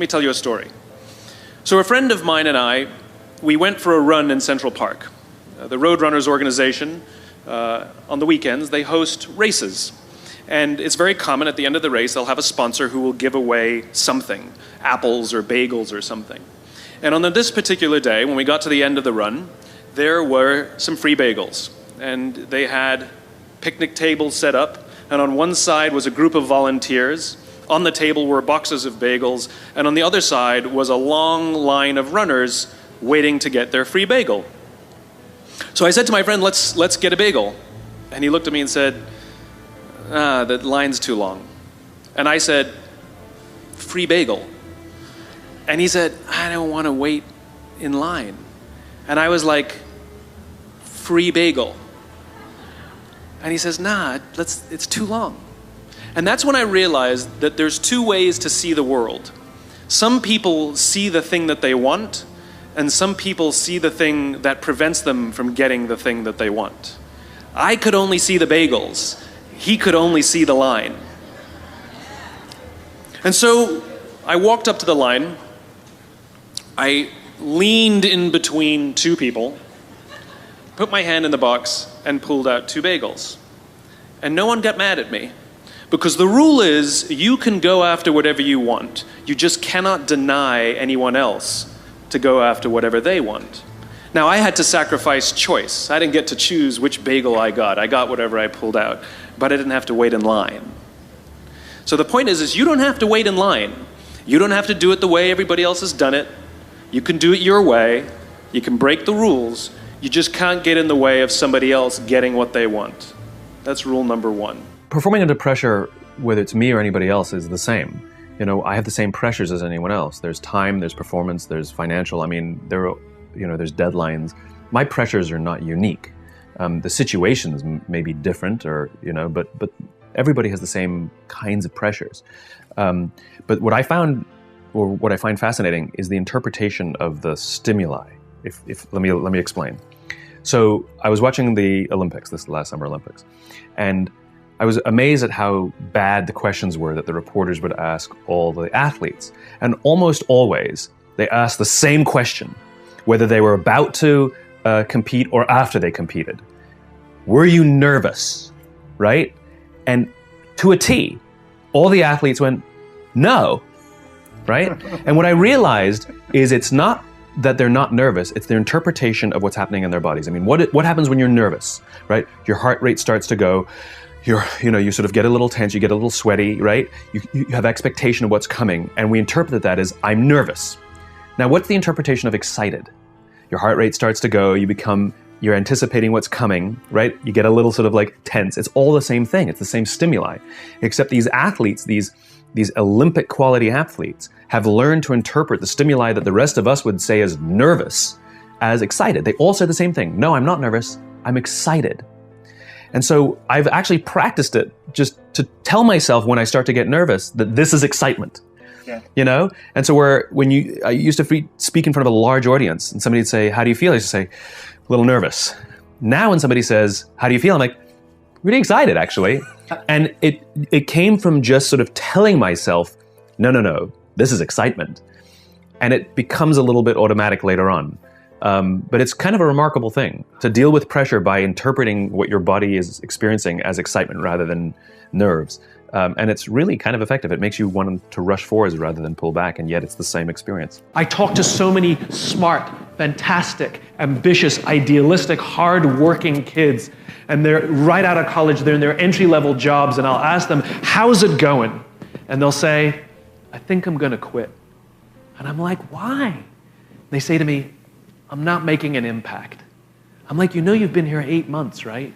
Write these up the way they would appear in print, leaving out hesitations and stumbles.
Let me tell you a story. So a friend of mine and I, we went for a run in Central Park. The Roadrunners organization, on the weekends, they host races. And it's very common at the end of the race, they'll have a sponsor who will give away something, apples or bagels or something. And on this particular day, when we got to the end of the run, there were some free bagels. And they had picnic tables set up, and on one side was a group of volunteers. On the table were boxes of bagels, and on the other side was a long line of runners waiting to get their free bagel. So I said to my friend, let's get a bagel. And he looked at me and said, the line's too long. And I said, free bagel. And he said, I don't want to wait in line. And I was like, free bagel. And he says, nah, it's too long. And that's when I realized that there's two ways to see the world. Some people see the thing that they want, and some people see the thing that prevents them from getting the thing that they want. I could only see the bagels. He could only see the line. And so I walked up to the line. I leaned in between two people, put my hand in the box, and pulled out two bagels. And no one got mad at me. Because the rule is, you can go after whatever you want. You just cannot deny anyone else to go after whatever they want. Now, I had to sacrifice choice. I didn't get to choose which bagel I got. I got whatever I pulled out, but I didn't have to wait in line. So the point is you don't have to wait in line. You don't have to do it the way everybody else has done it. You can do it your way. You can break the rules. You just can't get in the way of somebody else getting what they want. That's rule number one. Performing under pressure, whether it's me or anybody else, is the same. You know, I have the same pressures as anyone else. There's time, there's performance, there's financial. I mean, there's deadlines. My pressures are not unique. The situations may be different, or but everybody has the same kinds of pressures. But what I found, or what I find fascinating, is the interpretation of the stimuli. Let me explain. So I was watching the Olympics, this last Summer Olympics, and I was amazed at how bad the questions were that the reporters would ask all the athletes. And almost always, they asked the same question, whether they were about to compete or after they competed. Were you nervous, right? And to a T, all the athletes went, no, right? And what I realized is it's not that they're not nervous, it's their interpretation of what's happening in their bodies. I mean, what happens when you're nervous, right? Your heart rate starts to go, you sort of get a little tense, you get a little sweaty, right? You have expectation of what's coming, and we interpret that as, I'm nervous. Now, what's the interpretation of excited? Your heart rate starts to go, you're anticipating what's coming, right? You get a little sort of like tense. It's all the same thing. It's the same stimuli. Except these athletes, these Olympic quality athletes, have learned to interpret the stimuli that the rest of us would say as nervous as excited. They all say the same thing. No, I'm not nervous. I'm excited. And so I've actually practiced it just to tell myself when I start to get nervous that this is excitement. Yeah. And so I used to speak in front of a large audience, and somebody would say, how do you feel? I used to say, a little nervous. Now when somebody says, how do you feel? I'm like, really excited, actually. And it came from just sort of telling myself, no, this is excitement. And it becomes a little bit automatic later on. But it's kind of a remarkable thing to deal with pressure by interpreting what your body is experiencing as excitement rather than nerves. And it's really kind of effective. It makes you want to rush forwards rather than pull back, and yet it's the same experience. I talk to so many smart, fantastic, ambitious, idealistic, hard-working kids, and they're right out of college, they're in their entry-level jobs, and I'll ask them, how's it going? And they'll say, I think I'm gonna quit. And I'm like, why? They say to me, I'm not making an impact. I'm like, you've been here 8 months, right?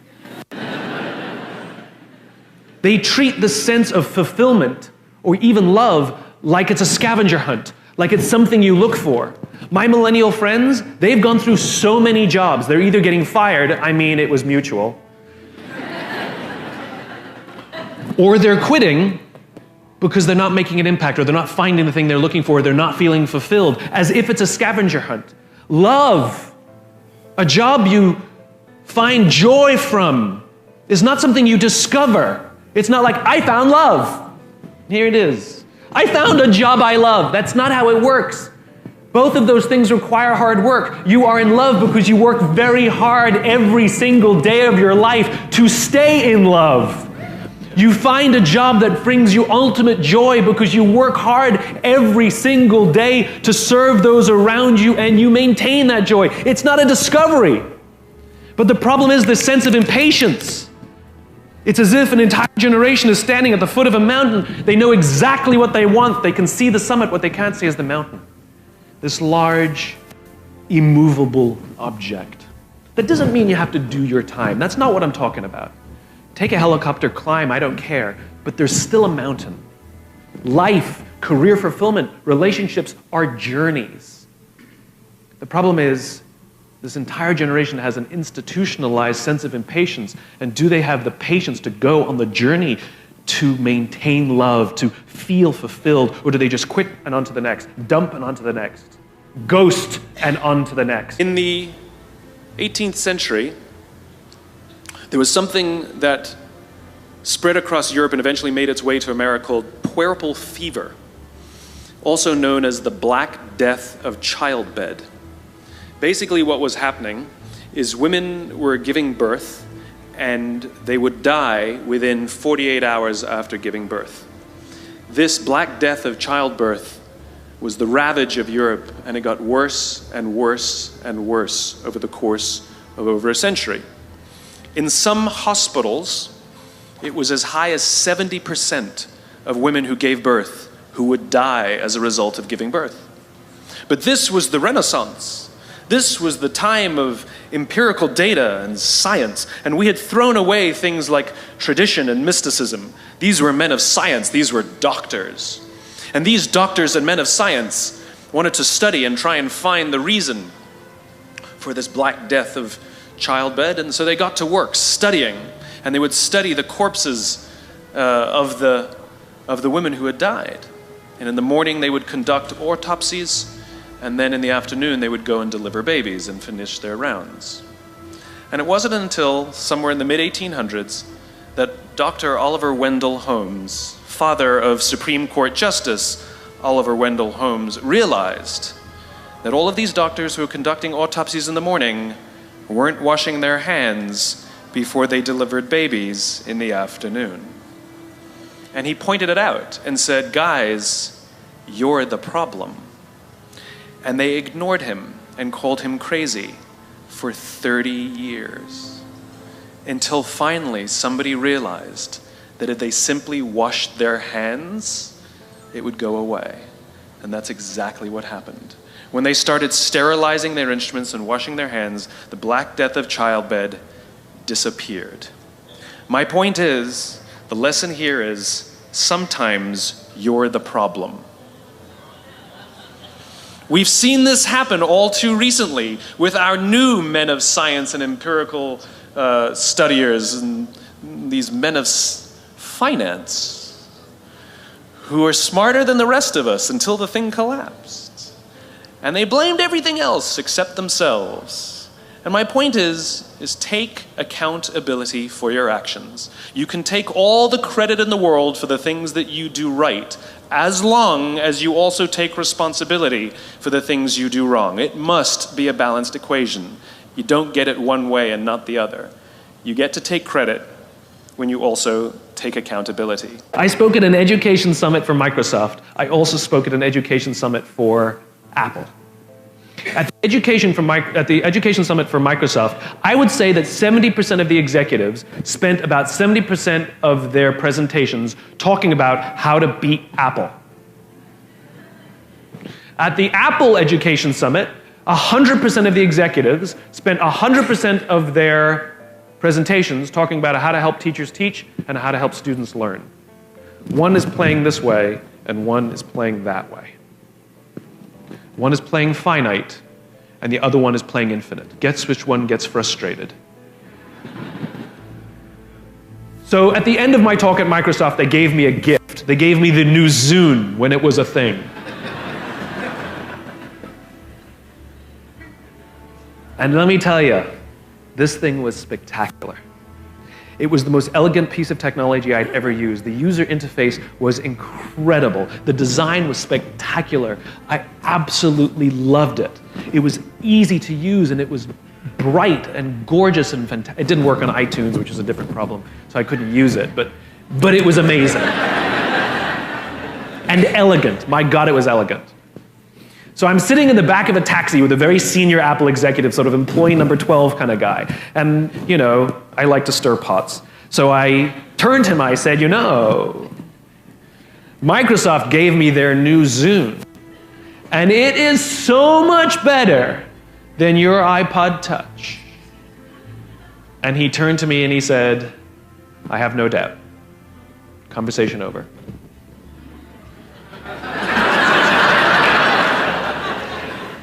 They treat the sense of fulfillment or even love like it's a scavenger hunt, like it's something you look for. My millennial friends, they've gone through so many jobs. They're either getting fired, it was mutual, or they're quitting because they're not making an impact, or they're not finding the thing they're looking for, they're not feeling fulfilled, as if it's a scavenger hunt. Love, a job you find joy from, is not something you discover. It's not like, I found love. Here it is. I found a job I love. That's not how it works. Both of those things require hard work. You are in love because you work very hard every single day of your life to stay in love. You find a job that brings you ultimate joy because you work hard every single day to serve those around you, and you maintain that joy. It's not a discovery. But the problem is the sense of impatience. It's as if an entire generation is standing at the foot of a mountain. They know exactly what they want. They can see the summit. What they can't see is the mountain. This large, immovable object. That doesn't mean you have to do your time. That's not what I'm talking about. Take a helicopter climb, I don't care, but there's still a mountain. Life, career fulfillment, relationships are journeys. The problem is, this entire generation has an institutionalized sense of impatience, and do they have the patience to go on the journey to maintain love, to feel fulfilled, or do they just quit and on to the next, dump and on to the next, ghost and on to the next? In the 18th century, there was something that spread across Europe and eventually made its way to America called puerperal fever, also known as the Black Death of childbed. Basically what was happening is women were giving birth and they would die within 48 hours after giving birth. This Black Death of childbirth was the ravage of Europe, and it got worse and worse and worse over the course of over a century. In some hospitals, it was as high as 70% of women who gave birth who would die as a result of giving birth. But this was the Renaissance. This was the time of empirical data and science, and we had thrown away things like tradition and mysticism. These were men of science, these were doctors. And these doctors and men of science wanted to study and try and find the reason for this Black Death of childbed, and so they got to work studying, and they would study the corpses of the women who had died. And in the morning they would conduct autopsies, and then in the afternoon they would go and deliver babies and finish their rounds. And it wasn't until somewhere in the mid-1800s that Dr. Oliver Wendell Holmes, father of Supreme Court Justice Oliver Wendell Holmes, realized that all of these doctors who were conducting autopsies in the morning weren't washing their hands before they delivered babies in the afternoon. And he pointed it out and said, "Guys, you're the problem." And they ignored him and called him crazy for 30 years. Until finally somebody realized that if they simply washed their hands, it would go away. And that's exactly what happened. When they started sterilizing their instruments and washing their hands, the Black Death of childbed disappeared. My point is, the lesson here is, sometimes you're the problem. We've seen this happen all too recently with our new men of science and empirical studiers and these men of finance who are smarter than the rest of us until the thing collapsed. And they blamed everything else except themselves. And my point is take accountability for your actions. You can take all the credit in the world for the things that you do right, as long as you also take responsibility for the things you do wrong. It must be a balanced equation. You don't get it one way and not the other. You get to take credit when you also take accountability. I spoke at an education summit for Microsoft. I also spoke at an education summit for Apple. At the education summit for Microsoft, I would say that 70% of the executives spent about 70% of their presentations talking about how to beat Apple. At the Apple Education Summit, 100% of the executives spent 100% of their presentations talking about how to help teachers teach and how to help students learn. One is playing this way, and one is playing that way. One is playing finite, and the other one is playing infinite. Guess which one gets frustrated. So at the end of my talk at Microsoft, they gave me a gift. They gave me the new Zune when it was a thing. And let me tell you, this thing was spectacular. It was the most elegant piece of technology I'd ever used. The user interface was incredible. The design was spectacular. I absolutely loved it. It was easy to use, and it was bright and gorgeous and fantastic. It didn't work on iTunes, which is a different problem, so I couldn't use it, but it was amazing. And elegant. My God, it was elegant. So I'm sitting in the back of a taxi with a very senior Apple executive, sort of employee number 12 kind of guy. And, you know, I like to stir pots. So I turned to him, I said, you know, Microsoft gave me their new Zune. And it is so much better than your iPod Touch. And he turned to me and he said, I have no doubt. Conversation over.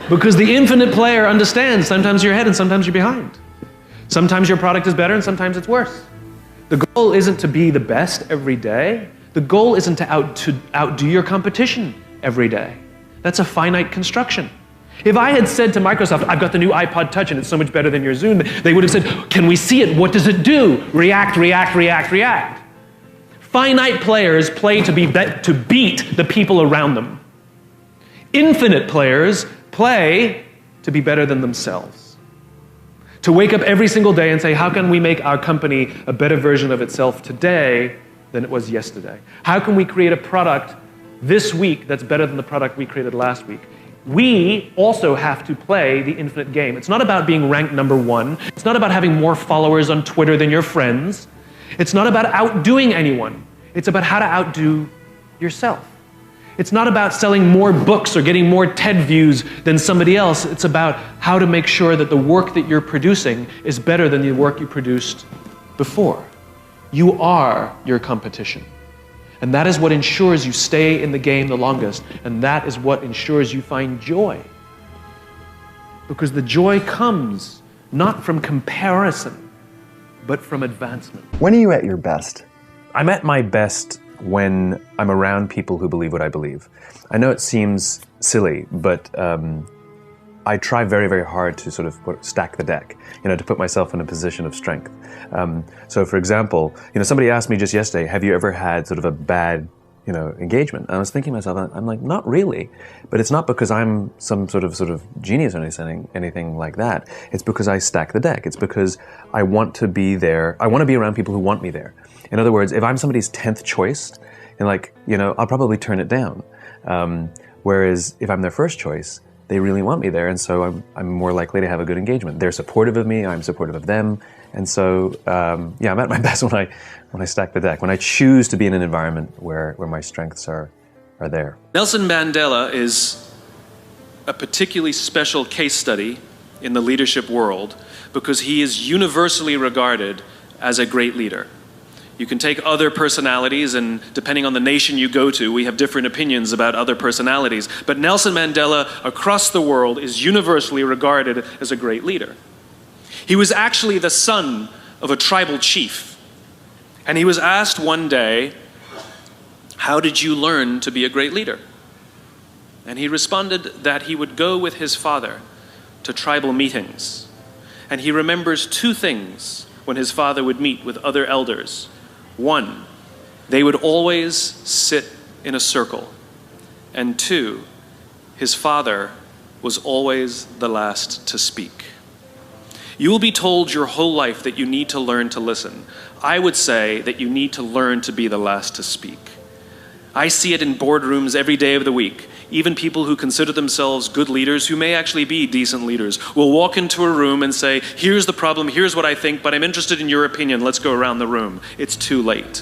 Because the infinite player understands sometimes you're ahead and sometimes you're behind. Sometimes your product is better and sometimes it's worse. The goal isn't to be the best every day. The goal isn't to outdo your competition every day. That's a finite construction. If I had said to Microsoft, I've got the new iPod Touch and it's so much better than your Zune, they would have said, can we see it? What does it do? React, react, react, react. Finite players play to beat the people around them. Infinite players play to be better than themselves. To wake up every single day and say, how can we make our company a better version of itself today than it was yesterday? How can we create a product this week that's better than the product we created last week? We also have to play the infinite game. It's not about being ranked number one. It's not about having more followers on Twitter than your friends. It's not about outdoing anyone. It's about how to outdo yourself. It's not about selling more books or getting more TED views than somebody else. It's about how to make sure that the work that you're producing is better than the work you produced before. You are your competition. And that is what ensures you stay in the game the longest. And that is what ensures you find joy. Because the joy comes not from comparison, but from advancement. When are you at your best? I'm at my best when I'm around people who believe what I believe. I know it seems silly, but I try very, very hard to sort of stack the deck, to put myself in a position of strength. So for example, somebody asked me just yesterday, have you ever had sort of a bad, engagement? And I was thinking to myself, I'm like, not really. But it's not because I'm some sort of genius or anything like that. It's because I stack the deck. It's because I want to be there. I want to be around people who want me there. In other words, if I'm somebody's 10th choice, and I'll probably turn it down. Whereas if I'm their first choice, they really want me there, and so I'm more likely to have a good engagement. They're supportive of me, I'm supportive of them, and so I'm at my best when I stack the deck, when I choose to be in an environment where my strengths are there. Nelson Mandela is a particularly special case study in the leadership world because he is universally regarded as a great leader. You can take other personalities, and depending on the nation you go to, we have different opinions about other personalities. But Nelson Mandela, across the world, is universally regarded as a great leader. He was actually the son of a tribal chief. And he was asked one day, how did you learn to be a great leader? And he responded that he would go with his father to tribal meetings. And he remembers two things when his father would meet with other elders. One, they would always sit in a circle. And two, his father was always the last to speak. You will be told your whole life that you need to learn to listen. I would say that you need to learn to be the last to speak. I see it in boardrooms every day of the week. Even people who consider themselves good leaders, who may actually be decent leaders, will walk into a room and say, here's the problem, here's what I think, but I'm interested in your opinion, let's go around the room. It's too late.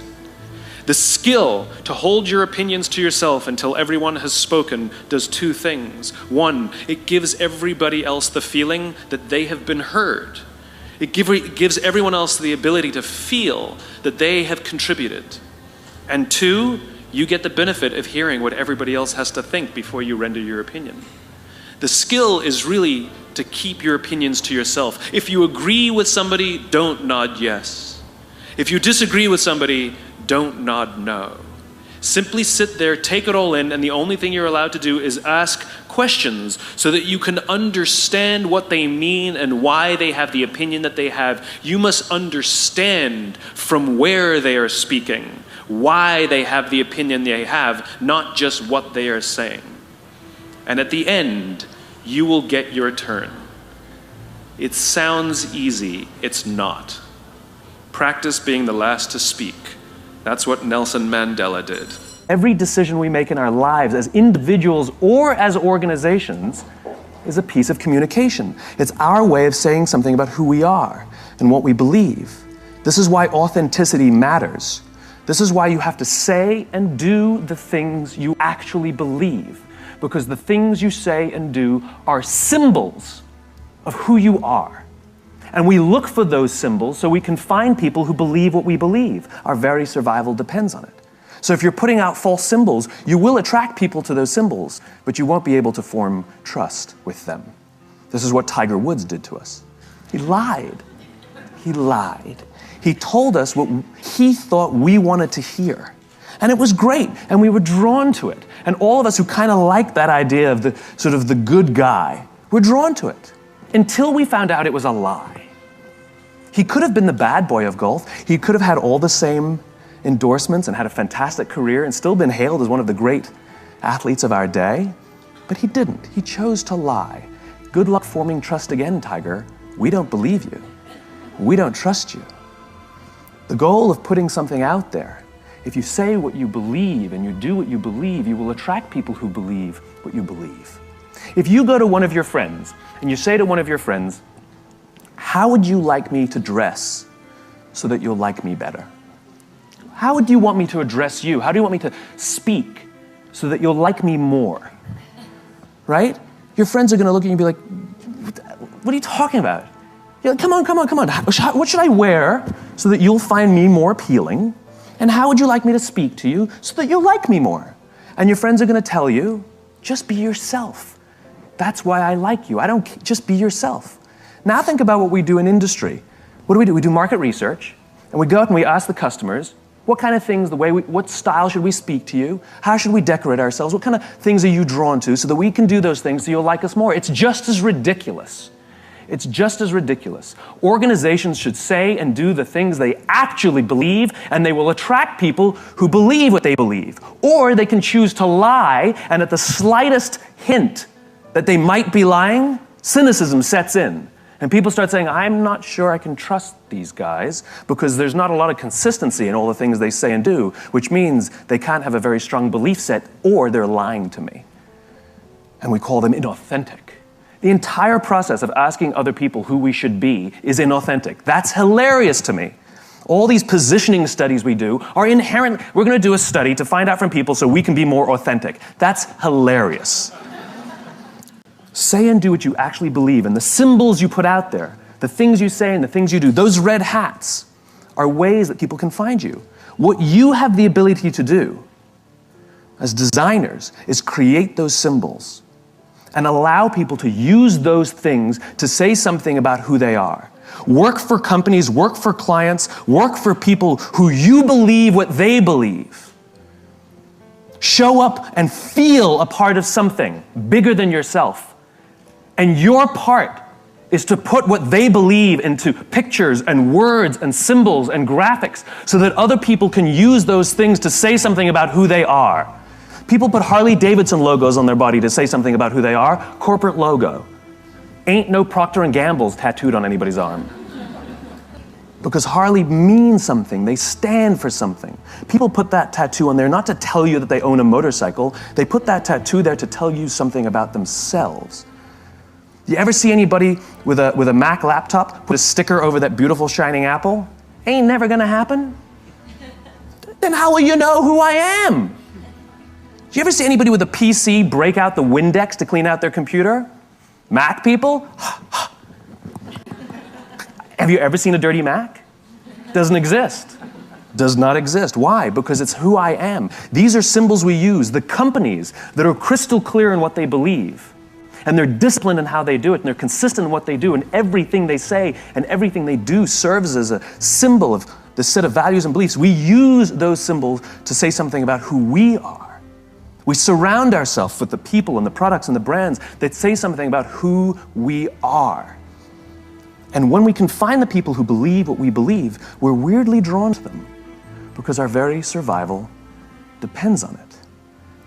The skill to hold your opinions to yourself until everyone has spoken does two things. One, it gives everybody else the feeling that they have been heard. It gives everyone else the ability to feel that they have contributed. And two, you get the benefit of hearing what everybody else has to think before you render your opinion. The skill is really to keep your opinions to yourself. If you agree with somebody, don't nod yes. If you disagree with somebody, don't nod no. Simply sit there, take it all in, and the only thing you're allowed to do is ask questions so that you can understand what they mean and why they have the opinion that they have. You must understand from where they are speaking, why they have the opinion they have, not just what they are saying. And at the end, you will get your turn. It sounds easy, it's not. Practice being the last to speak. That's what Nelson Mandela did. Every decision we make in our lives as individuals or as organizations is a piece of communication. It's our way of saying something about who we are and what we believe. This is why authenticity matters. This is why you have to say and do the things you actually believe, because the things you say and do are symbols of who you are. And we look for those symbols so we can find people who believe what we believe. Our very survival depends on it. So if you're putting out false symbols, you will attract people to those symbols, but you won't be able to form trust with them. This is what Tiger Woods did to us. He lied. He lied. He told us what he thought we wanted to hear. And it was great, and we were drawn to it. And all of us who kind of like that idea of the sort of the good guy, were drawn to it. Until we found out it was a lie. He could have been the bad boy of golf. He could have had all the same endorsements and had a fantastic career and still been hailed as one of the great athletes of our day. But he didn't. He chose to lie. Good luck forming trust again, Tiger. We don't believe you. We don't trust you. The goal of putting something out there, if you say what you believe and you do what you believe, you will attract people who believe what you believe. If you go to one of your friends and you say to one of your friends, how would you like me to dress so that you'll like me better? How would you want me to address you? How do you want me to speak so that you'll like me more? Right? Your friends are going to look at you and be like, what are you talking about? You're like, come on. What should I wear so that you'll find me more appealing? And how would you like me to speak to you so that you'll like me more? And your friends are going to tell you, just be yourself. That's why I like you. Just be yourself. Now think about what we do in industry. What do? We do market research, and we go out and we ask the customers, what kind of things, what style should we speak to you? How should we decorate ourselves? What kind of things are you drawn to so that we can do those things so you'll like us more? It's just as ridiculous. It's just as ridiculous. Organizations should say and do the things they actually believe, and they will attract people who believe what they believe. Or they can choose to lie, and at the slightest hint that they might be lying, cynicism sets in. And people start saying, I'm not sure I can trust these guys because there's not a lot of consistency in all the things they say and do, which means they can't have a very strong belief set or they're lying to me. And we call them inauthentic. The entire process of asking other people who we should be is inauthentic. That's hilarious to me. All these positioning studies we do are inherent. We're going to do a study to find out from people so we can be more authentic. That's hilarious. Say and do what you actually believe, and the symbols you put out there, the things you say and the things you do, those red hats are ways that people can find you. What you have the ability to do as designers is create those symbols and allow people to use those things to say something about who they are. Work for companies, work for clients, work for people who you believe what they believe. Show up and feel a part of something bigger than yourself. And your part is to put what they believe into pictures and words and symbols and graphics so that other people can use those things to say something about who they are. People put Harley-Davidson logos on their body to say something about who they are. Corporate logo. Ain't no Procter & Gamble's tattooed on anybody's arm. Because Harley means something. They stand for something. People put that tattoo on there not to tell you that they own a motorcycle. They put that tattoo there to tell you something about themselves. You ever see anybody with a Mac laptop put a sticker over that beautiful shining apple? Ain't never gonna happen. Then how will you know who I am? Do you ever see anybody with a PC break out the Windex to clean out their computer? Mac people? Have you ever seen a dirty Mac? Doesn't exist. Does not exist. Why? Because it's who I am. These are symbols we use. The companies that are crystal clear in what they believe, and they're disciplined in how they do it, and they're consistent in what they do, and everything they say and everything they do serves as a symbol of this set of values and beliefs, we use those symbols to say something about who we are. We surround ourselves with the people and the products and the brands that say something about who we are. And when we can find the people who believe what we believe, we're weirdly drawn to them because our very survival depends on it.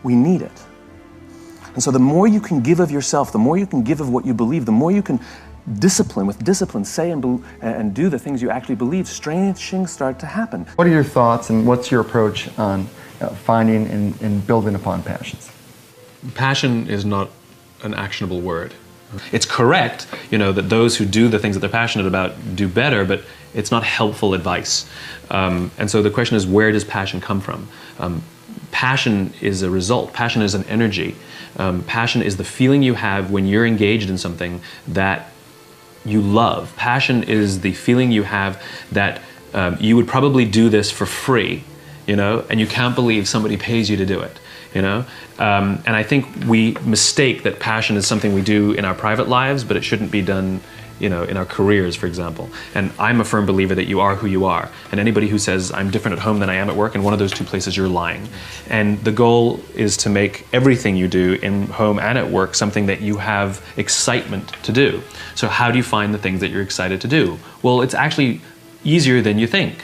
We need it. And so the more you can give of yourself, the more you can give of what you believe, the more you can with discipline, say and do the things you actually believe, strange things start to happen. What are your thoughts and what's your approach on finding and building upon passions? Passion is not an actionable word. It's correct, that those who do the things that they're passionate about do better, but it's not helpful advice. And so the question is, where does passion come from? Passion is a result. Passion is an energy. Passion is the feeling you have when you're engaged in something that you love. Passion is the feeling you have that you would probably do this for free, and you can't believe somebody pays you to do it. And I think we mistake that passion is something we do in our private lives, but it shouldn't be done, in our careers, for example. And I'm a firm believer that you are who you are. And anybody who says, I'm different at home than I am at work, in one of those two places, you're lying. And the goal is to make everything you do in home and at work something that you have excitement to do. So how do you find the things that you're excited to do? Well, it's actually easier than you think.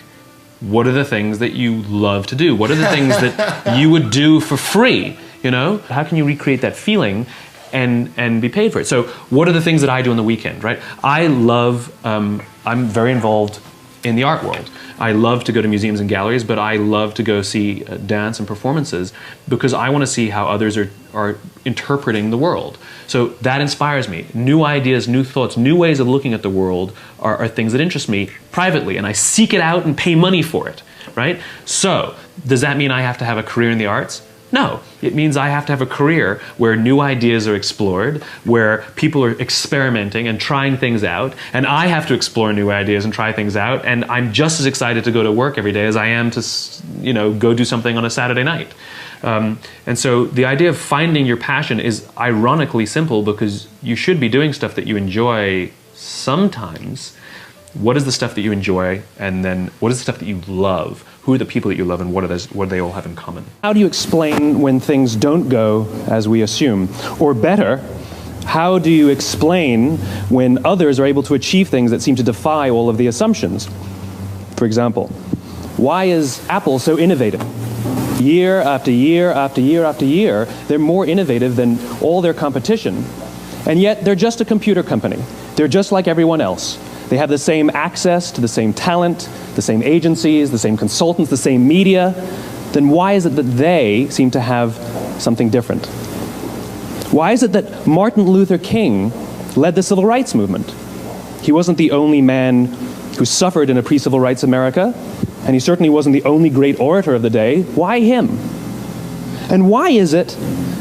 What are the things that you love to do? What are the things that you would do for free? How can you recreate that feeling and be paid for it? So what are the things that I do on the weekend, right? I'm very involved in the art world. I love to go to museums and galleries, but I love to go see dance and performances because I want to see how others are interpreting the world. So that inspires me. New ideas, new thoughts, new ways of looking at the world are things that interest me privately, and I seek it out and pay money for it, right? So does that mean I have to have a career in the arts? No, it means I have to have a career where new ideas are explored, where people are experimenting and trying things out, and I have to explore new ideas and try things out, and I'm just as excited to go to work every day as I am to, go do something on a Saturday night. And so the idea of finding your passion is ironically simple because you should be doing stuff that you enjoy sometimes. What is the stuff that you enjoy, and then what is the stuff that you love? Who are the people that you love, and what do they all have in common? How do you explain when things don't go as we assume? Or better, how do you explain when others are able to achieve things that seem to defy all of the assumptions? For example, why is Apple so innovative? Year after year after year after year, they're more innovative than all their competition. And yet, they're just a computer company. They're just like everyone else. They have the same access to the same talent, the same agencies, the same consultants, the same media. Then why is it that they seem to have something different? Why is it that Martin Luther King led the civil rights movement? He wasn't the only man who suffered in a pre-civil rights America, and he certainly wasn't the only great orator of the day. Why him? And why is it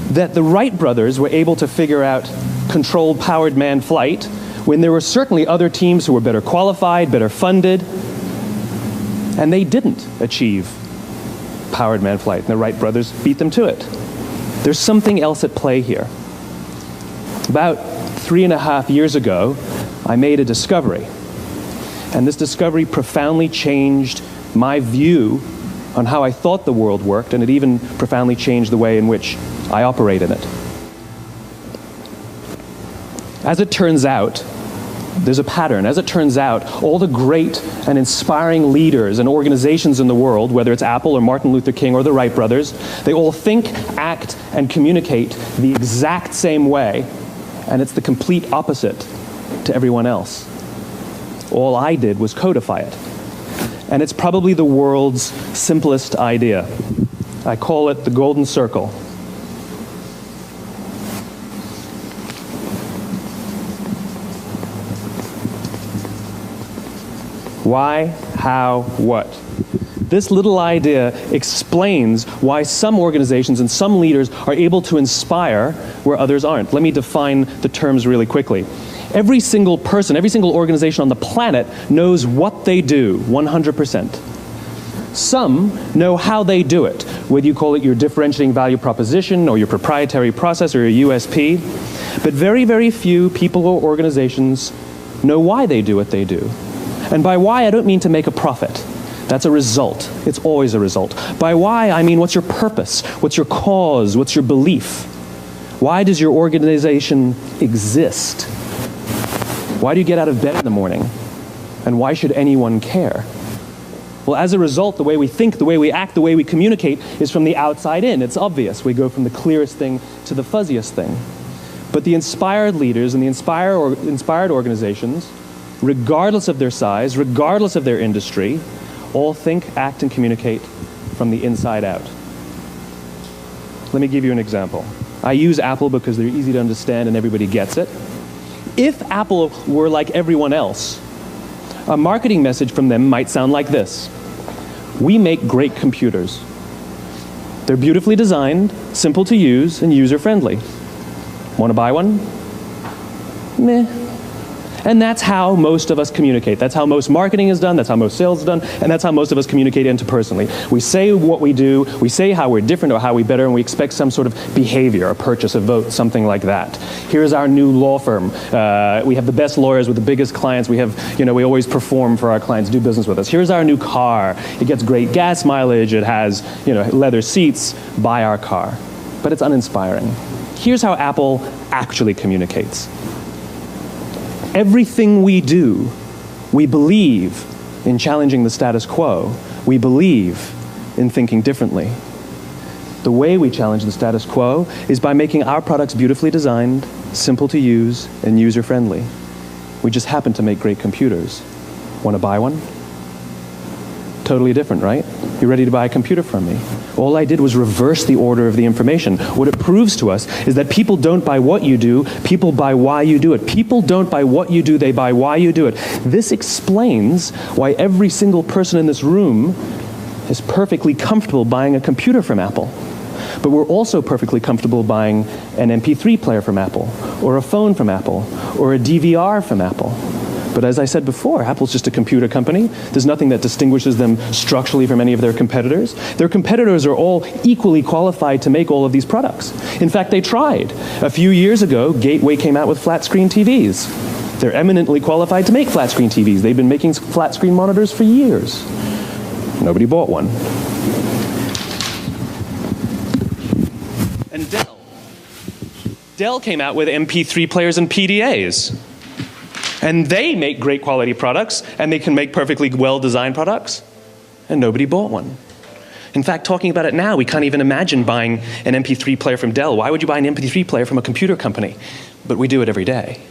that the Wright brothers were able to figure out controlled powered manned flight when there were certainly other teams who were better qualified, better funded, and they didn't achieve powered manned flight, and the Wright brothers beat them to it? There's something else at play here. About 3.5 years ago, I made a discovery, and this discovery profoundly changed my view on how I thought the world worked, and it even profoundly changed the way in which I operate in it. As it turns out, there's a pattern. As it turns out, all the great and inspiring leaders and organizations in the world, whether it's Apple or Martin Luther King or the Wright brothers, they all think, act, and communicate the exact same way, and it's the complete opposite to everyone else. All I did was codify it. And it's probably the world's simplest idea. I call it the golden circle. Why, how, what? This little idea explains why some organizations and some leaders are able to inspire where others aren't. Let me define the terms really quickly. Every single person, every single organization on the planet knows what they do, 100%. Some know how they do it, whether you call it your differentiating value proposition or your proprietary process or your USP. But very, very few people or organizations know why they do what they do. And by why, I don't mean to make a profit. That's a result. It's always a result. By why, I mean what's your purpose? What's your cause? What's your belief? Why does your organization exist? Why do you get out of bed in the morning? And why should anyone care? Well, as a result, the way we think, the way we act, the way we communicate is from the outside in. It's obvious. We go from the clearest thing to the fuzziest thing. But the inspired leaders and the inspired organizations, regardless of their size, regardless of their industry, all think, act, and communicate from the inside out. Let me give you an example. I use Apple because they're easy to understand and everybody gets it. If Apple were like everyone else, a marketing message from them might sound like this. We make great computers. They're beautifully designed, simple to use, and user-friendly. Want to buy one? Meh. And that's how most of us communicate. That's how most marketing is done, that's how most sales is done, and that's how most of us communicate interpersonally. We say what we do, we say how we're different or how we're better, and we expect some sort of behavior, a purchase, a vote, something like that. Here's our new law firm. We have the best lawyers with the biggest clients. We have, we always perform for our clients, do business with us. Here's our new car. It gets great gas mileage. It has, leather seats. Buy our car. But it's uninspiring. Here's how Apple actually communicates. Everything we do, we believe in challenging the status quo. We believe in thinking differently. The way we challenge the status quo is by making our products beautifully designed, simple to use, and user-friendly. We just happen to make great computers. Want to buy one? Totally different, right? You're ready to buy a computer from me. All I did was reverse the order of the information. What it proves to us is that people don't buy what you do, people buy why you do it. People don't buy what you do, they buy why you do it. This explains why every single person in this room is perfectly comfortable buying a computer from Apple. But we're also perfectly comfortable buying an MP3 player from Apple, or a phone from Apple, or a DVR from Apple. But as I said before, Apple's just a computer company. There's nothing that distinguishes them structurally from any of their competitors. Their competitors are all equally qualified to make all of these products. In fact, they tried. A few years ago, Gateway came out with flat-screen TVs. They're eminently qualified to make flat-screen TVs. They've been making flat-screen monitors for years. Nobody bought one. And Dell came out with MP3 players and PDAs. And they make great quality products, and they can make perfectly well-designed products, and nobody bought one. In fact, talking about it now, we can't even imagine buying an MP3 player from Dell. Why would you buy an MP3 player from a computer company? But we do it every day.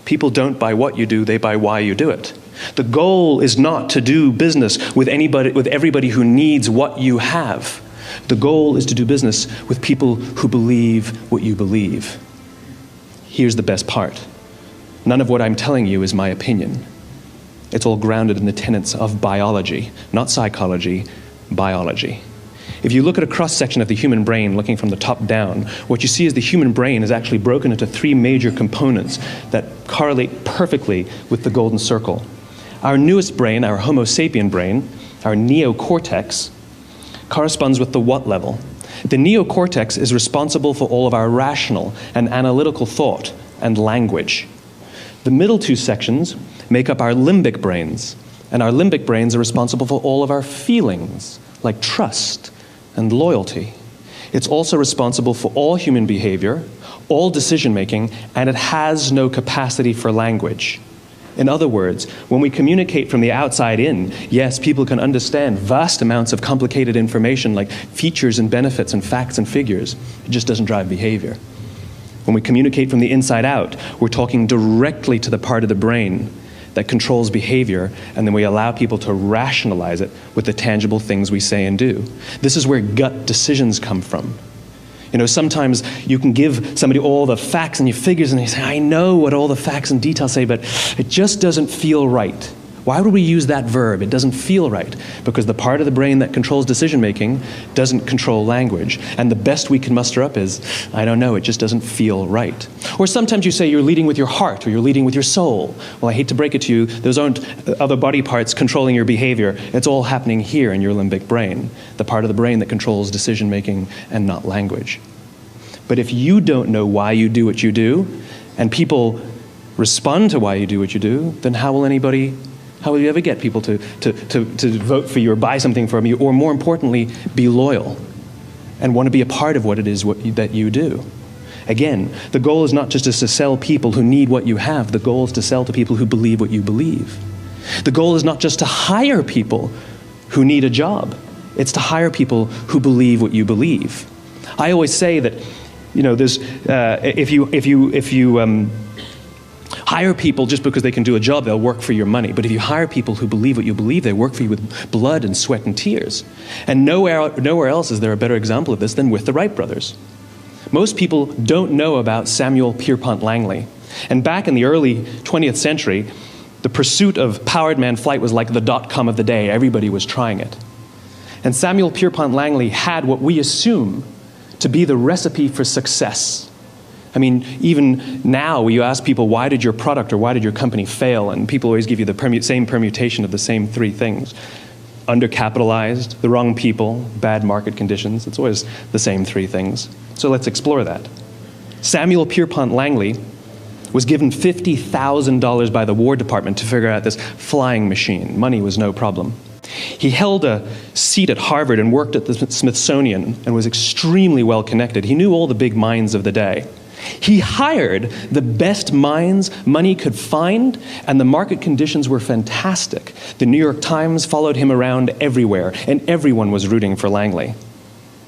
People don't buy what you do, they buy why you do it. The goal is not to do business with everybody who needs what you have. The goal is to do business with people who believe what you believe. Here's the best part. None of what I'm telling you is my opinion. It's all grounded in the tenets of biology, not psychology, biology. If you look at a cross-section of the human brain, looking from the top down, what you see is the human brain is actually broken into three major components that correlate perfectly with the golden circle. Our newest brain, our Homo sapien brain, our neocortex, corresponds with the what level. The neocortex is responsible for all of our rational and analytical thought and language. The middle two sections make up our limbic brains, and our limbic brains are responsible for all of our feelings, like trust and loyalty. It's also responsible for all human behavior, all decision-making, and it has no capacity for language. In other words, when we communicate from the outside in, yes, people can understand vast amounts of complicated information like features and benefits and facts and figures. It just doesn't drive behavior. When we communicate from the inside out, we're talking directly to the part of the brain that controls behavior, and then we allow people to rationalize it with the tangible things we say and do. This is where gut decisions come from. Sometimes you can give somebody all the facts and your figures, and they say, I know what all the facts and details say, but it just doesn't feel right. Why would we use that verb? It doesn't feel right. Because the part of the brain that controls decision-making doesn't control language. And the best we can muster up is, I don't know, it just doesn't feel right. Or sometimes you say you're leading with your heart, or you're leading with your soul. Well, I hate to break it to you, those aren't other body parts controlling your behavior. It's all happening here in your limbic brain, the part of the brain that controls decision-making and not language. But if you don't know why you do what you do, and people respond to why you do what you do, then how will anybody How will you ever get people to vote for you or buy something from you, or more importantly, be loyal and want to be a part of what it is that you do? Again, the goal is not just to sell people who need what you have. The goal is to sell to people who believe what you believe. The goal is not just to hire people who need a job. It's to hire people who believe what you believe. I always say that, there's if you hire people just because they can do a job, they'll work for your money. But if you hire people who believe what you believe, they work for you with blood and sweat and tears. And nowhere else is there a better example of this than with the Wright brothers. Most people don't know about Samuel Pierpont Langley. And back in the early 20th century, the pursuit of powered man flight was like the .com of the day. Everybody was trying it. And Samuel Pierpont Langley had what we assume to be the recipe for success. I mean, even now, you ask people, why did your product or why did your company fail? And people always give you the same permutation of the same three things. Undercapitalized, the wrong people, bad market conditions. It's always the same three things. So let's explore that. Samuel Pierpont Langley was given $50,000 by the War Department to figure out this flying machine. Money was no problem. He held a seat at Harvard and worked at the Smithsonian and was extremely well connected. He knew all the big minds of the day. He hired the best minds money could find, and the market conditions were fantastic. The New York Times followed him around everywhere, and everyone was rooting for Langley.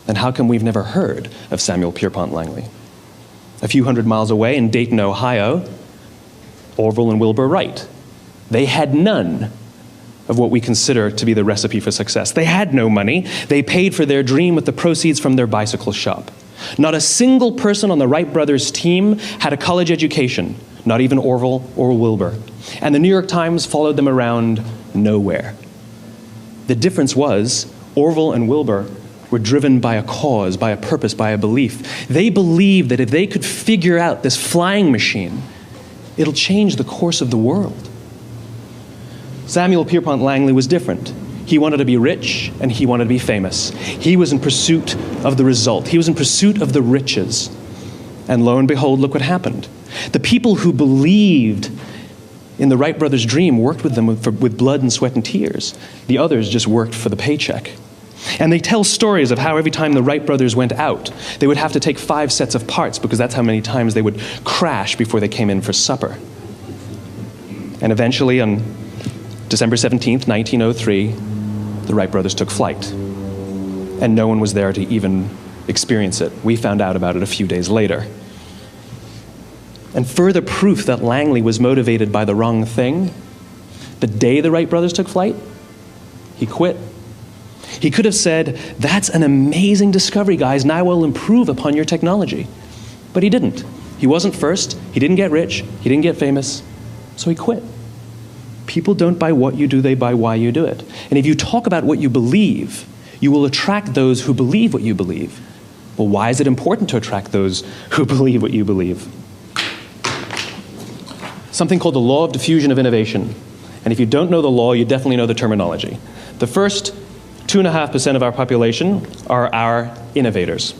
And how come we've never heard of Samuel Pierpont Langley? A few hundred miles away in Dayton, Ohio, Orville and Wilbur Wright. They had none of what we consider to be the recipe for success. They had no money. They paid for their dream with the proceeds from their bicycle shop. Not a single person on the Wright brothers' team had a college education, not even Orville or Wilbur. And the New York Times followed them around nowhere. The difference was Orville and Wilbur were driven by a cause, by a purpose, by a belief. They believed that if they could figure out this flying machine, it'll change the course of the world. Samuel Pierpont Langley was different. He wanted to be rich, and he wanted to be famous. He was in pursuit of the result. He was in pursuit of the riches. And lo and behold, look what happened. The people who believed in the Wright brothers' dream worked with them with blood and sweat and tears. The others just worked for the paycheck. And they tell stories of how every time the Wright brothers went out, they would have to take 5 sets of parts because that's how many times they would crash before they came in for supper. And eventually, on December 17th, 1903, the Wright brothers took flight. And no one was there to even experience it. We found out about it a few days later. And further proof that Langley was motivated by the wrong thing, the day the Wright brothers took flight, he quit. He could have said, "That's an amazing discovery, guys. Now we'll improve upon your technology." But he didn't. He wasn't first. He didn't get rich. He didn't get famous. So he quit. People don't buy what you do, they buy why you do it. And if you talk about what you believe, you will attract those who believe what you believe. Well, why is it important to attract those who believe what you believe? Something called the law of diffusion of innovation. And if you don't know the law, you definitely know the terminology. The first 2.5% of our population are our innovators.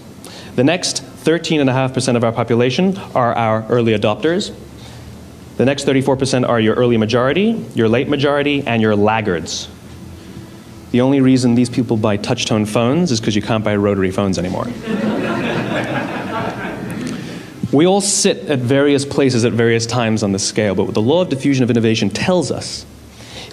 The next 13.5% of our population are our early adopters. The next 34% are your early majority, your late majority, and your laggards. The only reason these people buy touch-tone phones is because you can't buy rotary phones anymore. We all sit at various places at various times on the scale, but what the law of diffusion of innovation tells us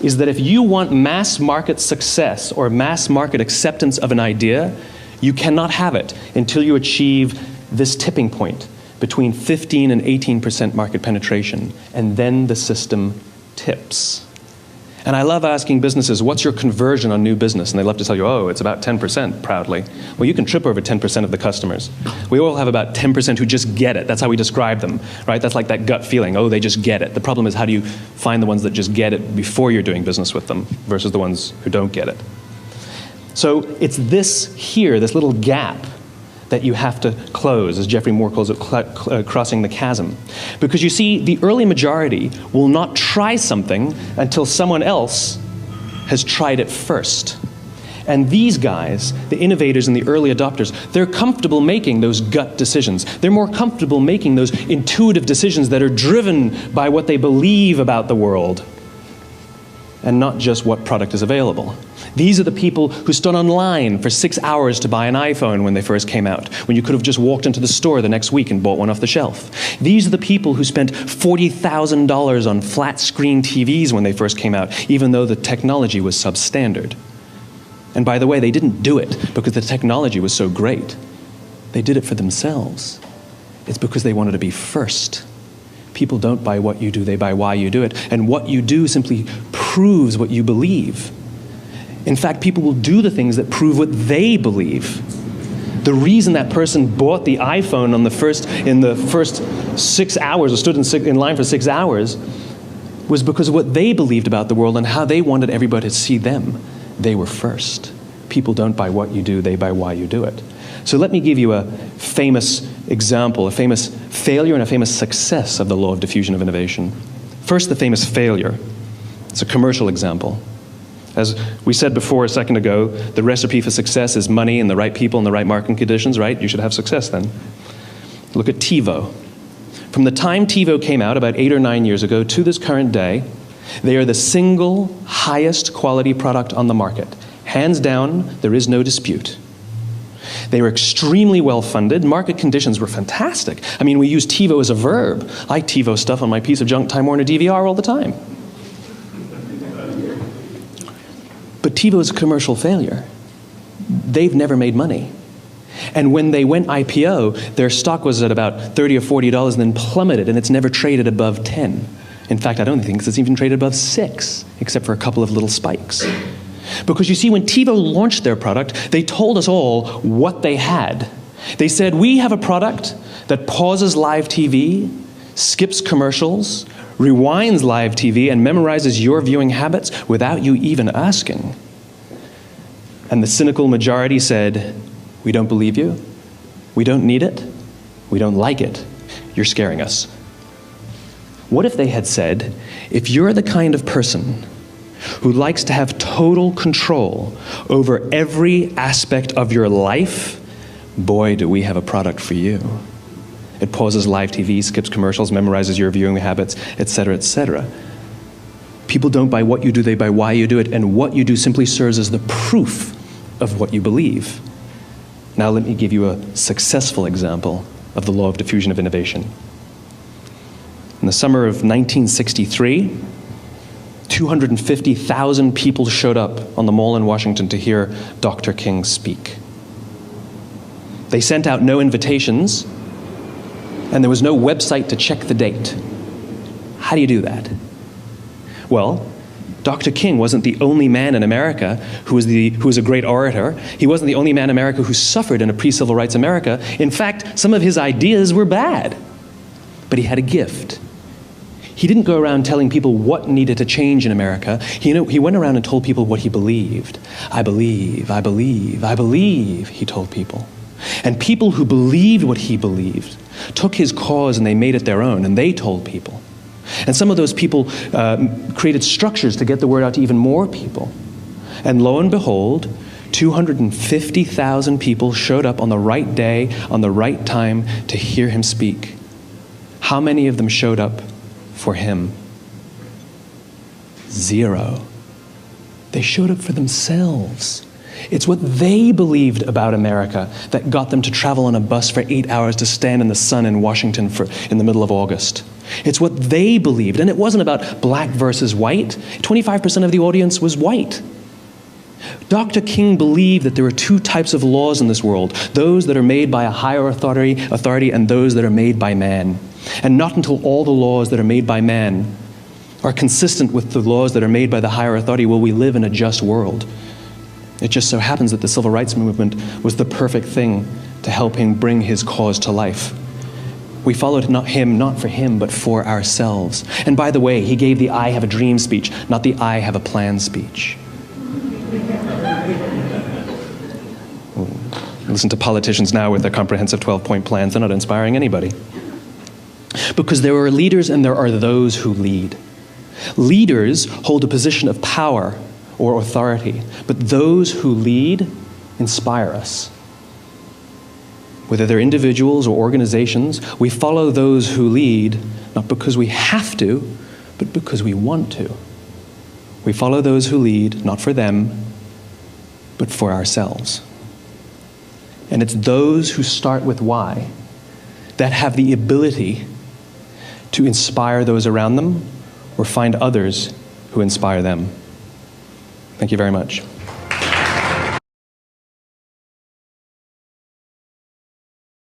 is that if you want mass market success or mass market acceptance of an idea, you cannot have it until you achieve this tipping point between 15 and 18% market penetration, and then the system tips. And I love asking businesses, what's your conversion on new business? And they love to tell you, oh, it's about 10%, proudly. Well, you can trip over 10% of the customers. We all have about 10% who just get it. That's how we describe them, right? That's like that gut feeling, oh, they just get it. The problem is, how do you find the ones that just get it before you're doing business with them versus the ones who don't get it? So it's this here, this little gap, that you have to close, as Geoffrey Moore calls it, crossing the chasm. Because you see, the early majority will not try something until someone else has tried it first. And these guys, the innovators and the early adopters, they're comfortable making those gut decisions. They're more comfortable making those intuitive decisions that are driven by what they believe about the world. and not just what product is available. These are the people who stood online for 6 hours to buy an iPhone when they first came out, when you could have just walked into the store the next week and bought one off the shelf. These are the people who spent $40,000 on flat-screen TVs when they first came out, even though the technology was substandard. And by the way, they didn't do it because the technology was so great. They did it for themselves. It's because they wanted to be first. People don't buy what you do, they buy why you do it. And what you do simply proves what you believe. In fact, people will do the things that prove what they believe. The reason that person bought the iPhone in the first 6 hours, or stood in line for 6 hours, was because of what they believed about the world and how they wanted everybody to see them. They were first. People don't buy what you do, they buy why you do it. So let me give you a famous example, a famous failure and a famous success of the law of diffusion of innovation. First, the famous failure. It's a commercial example. As we said before a second ago, the recipe for success is money and the right people and the right marketing conditions, right? You should have success then. Look at TiVo. From the time TiVo came out about 8 or 9 years ago to this current day, they are the single highest quality product on the market. Hands down, there is no dispute. They were extremely well funded. Market conditions were fantastic. I mean, we use TiVo as a verb. I TiVo stuff on my piece of junk Time Warner DVR all the time. But TiVo is a commercial failure. They've never made money. And when they went IPO, their stock was at about $30 or $40 and then plummeted, and it's never traded above 10. In fact, I don't think it's even traded above 6, except for a couple of little spikes. Because you see, when TiVo launched their product, they told us all what they had. They said, we have a product that pauses live TV, skips commercials, rewinds live TV, and memorizes your viewing habits without you even asking. And the cynical majority said, we don't believe you, we don't need it, we don't like it, you're scaring us. What if they had said, if you're the kind of person who likes to have total control over every aspect of your life, boy, do we have a product for you. It pauses live TV, skips commercials, memorizes your viewing habits, etc., etc. People don't buy what you do, they buy why you do it, and what you do simply serves as the proof of what you believe. Now let me give you a successful example of the law of diffusion of innovation. In the summer of 1963, 250,000 people showed up on the Mall in Washington to hear Dr. King speak. They sent out no invitations, and there was no website to check the date. How do you do that? Well, Dr. King wasn't the only man in America who was a great orator. He wasn't the only man in America who suffered in a pre-civil rights America. In fact, some of his ideas were bad, but he had a gift. He didn't go around telling people what needed to change in America. He went around and told people what he believed. I believe, I believe, I believe, he told people. And people who believed what he believed took his cause and they made it their own, and they told people. And some of those people created structures to get the word out to even more people. And lo and behold, 250,000 people showed up on the right day, on the right time to hear him speak. How many of them showed up for him? 0. They showed up for themselves. It's what they believed about America that got them to travel on a bus for 8 hours to stand in the sun in Washington in the middle of August. It's what they believed, and it wasn't about black versus white. 25% of the audience was white. Dr. King believed that there are 2 types of laws in this world, those that are made by a higher authority and those that are made by man. And not until all the laws that are made by man are consistent with the laws that are made by the higher authority will we live in a just world. It just so happens that the civil rights movement was the perfect thing to help him bring his cause to life. We followed him not for him, but for ourselves. And by the way, he gave the I have a dream speech, not the I have a plan speech. Listen to politicians now with their comprehensive 12-point plans. They're not inspiring anybody. Because there are leaders and there are those who lead. Leaders hold a position of power or authority, but those who lead inspire us. Whether they're individuals or organizations, we follow those who lead, not because we have to, but because we want to. We follow those who lead, not for them, but for ourselves. And it's those who start with why that have the ability to inspire those around them or find others who inspire them. Thank you very much.